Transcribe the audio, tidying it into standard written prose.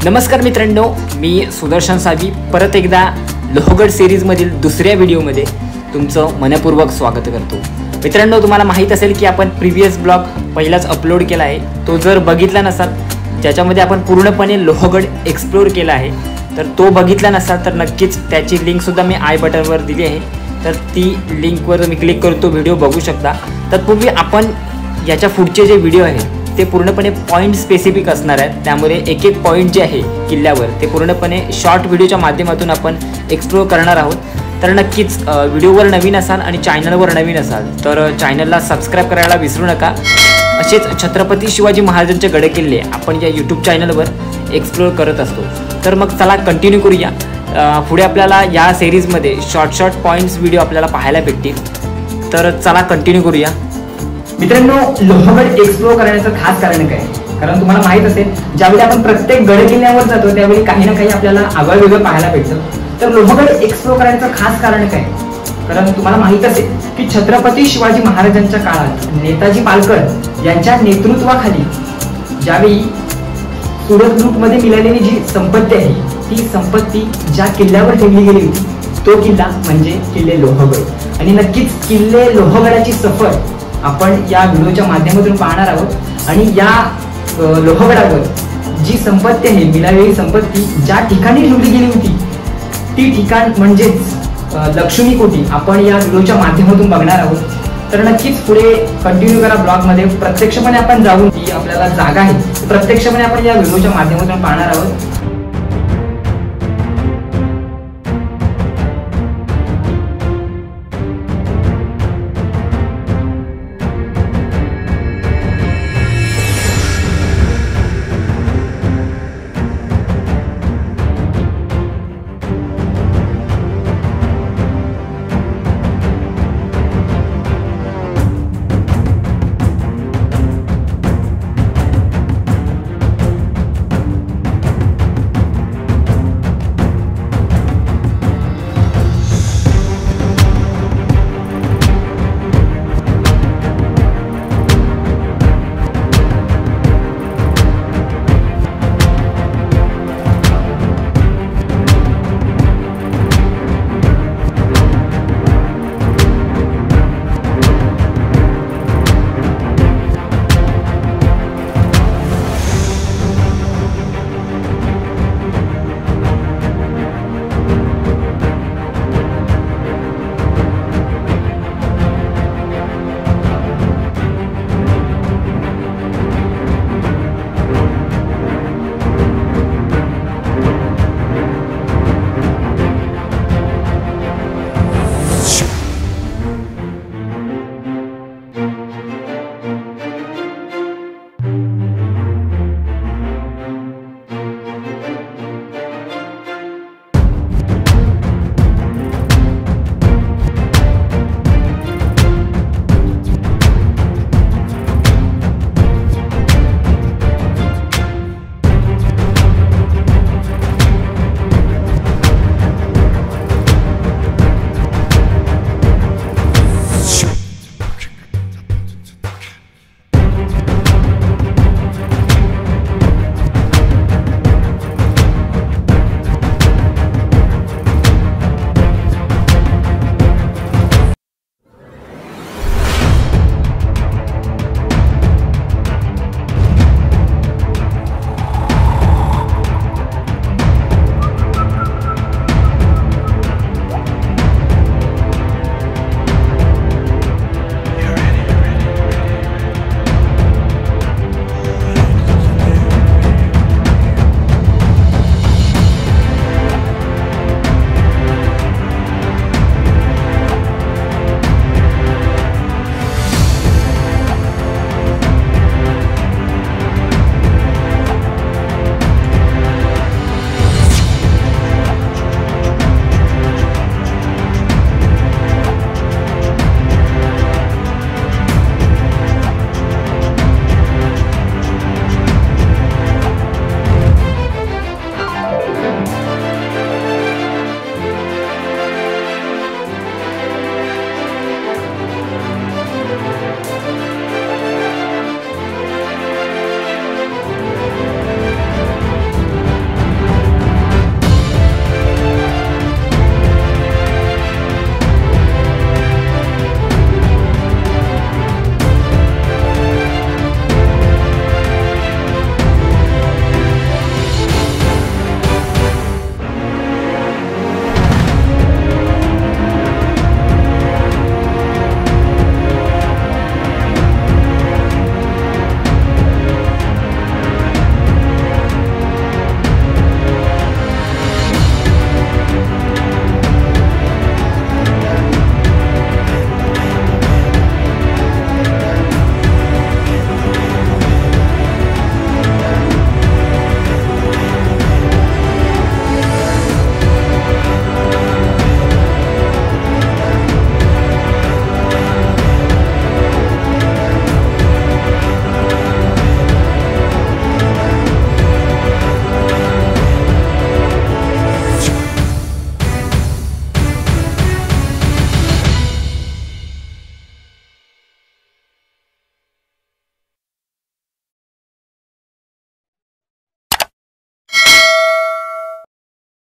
नमस्कार मित्रांनो, मी सुदर्शन सावी परत एकदा लोहगड सिरीजमधील दुसऱ्या व्हिडिओमध्ये तुमचं मनपूर्वक स्वागत करतो। मित्रांनो, तुम्हाला माहीत असेल की आपण प्रीवियस ब्लॉग पहिलाच अपलोड केला आहे। तो जर बघितला नसाल, ज्याच्यामध्ये आपण पूर्णपणे लोहगड एक्सप्लोर केला आहे, तर तो बघितला नसाल तर नक्कीच त्याची लिंकसुद्धा मी आय बटनवर दिली आहे। तर ती लिंकवर तुम्ही क्लिक करून तो व्हिडिओ बघू शकता। तत्पूर्वी आपण याच्या पुढचे जे व्हिडिओ आहे ते पूर्णपणे पॉइंट स्पेसिफिक असणार आहेत। त्यामुळे एक एक पॉइंट जे आहे किल्ल्यावर ते पूर्णपणे शॉर्ट व्हिडिओच्या माध्यमातून आपण एक्सप्लोर करणार आहोत। तर नक्कीच व्हिडिओवर नवीन असाल आणि चॅनलवर नवीन असाल तर चॅनलला सबस्क्राइब करायला विसरू नका। असेच छत्रपती शिवाजी महाराजांचे गडकिल्ले आपण या यूट्यूब चॅनलवर एक्सप्लोर करत असतो। तर मग चला कंटिन्यू करूया। पुढे आपल्याला या सिरीजमध्ये शॉर्ट पॉइंट्स व्हिडिओ आपल्याला पाहायला भेटतील। तर चला कंटिन्यू करूया। मित्रांनो, लोहगड एक्सप्लोर करण्याचं खास कारण काय? कारण तुम्हाला माहित असेल, ज्यावेळी आपण प्रत्येक गडकिल्ल्यावर जातो त्यावेळी काही ना काही आपल्याला आगळं पाहायला भेटतं। तर लोहगड एक्सप्लोर करण्याचं खास कारण काय? कारण तुम्हाला माहित असेल की छत्रपती शिवाजी महाराजांच्या काळात नेताजी पालकर यांच्या नेतृत्वाखाली ज्यावेळी सुरत लूटमध्ये मिळालेली जी संपत्ती आहे, ती संपत्ती ज्या किल्ल्यावर ठेवली गेली होती तो किल्ला म्हणजे किल्ले लोहगड। आणि नक्कीच किल्ले लोहगडाची सफर आपण या व्हिडिओच्या माध्यमातून पाहणार आहोत। आणि या लोहगडावर जी संपत्ती आहे, मिळालेली संपत्ती ज्या ठिकाणी ठेवली गेली होती ती ठिकाण म्हणजेच लक्ष्मी कोठी आपण या व्हिडिओच्या माध्यमातून बघणार आहोत। तर नक्कीच पुढे कंटिन्यू करा ब्लॉगमध्ये। प्रत्यक्षपणे आपण जाऊन ती आपल्याला जागा आहे प्रत्यक्षपणे आपण या व्हिडिओच्या माध्यमातून पाहणार आहोत।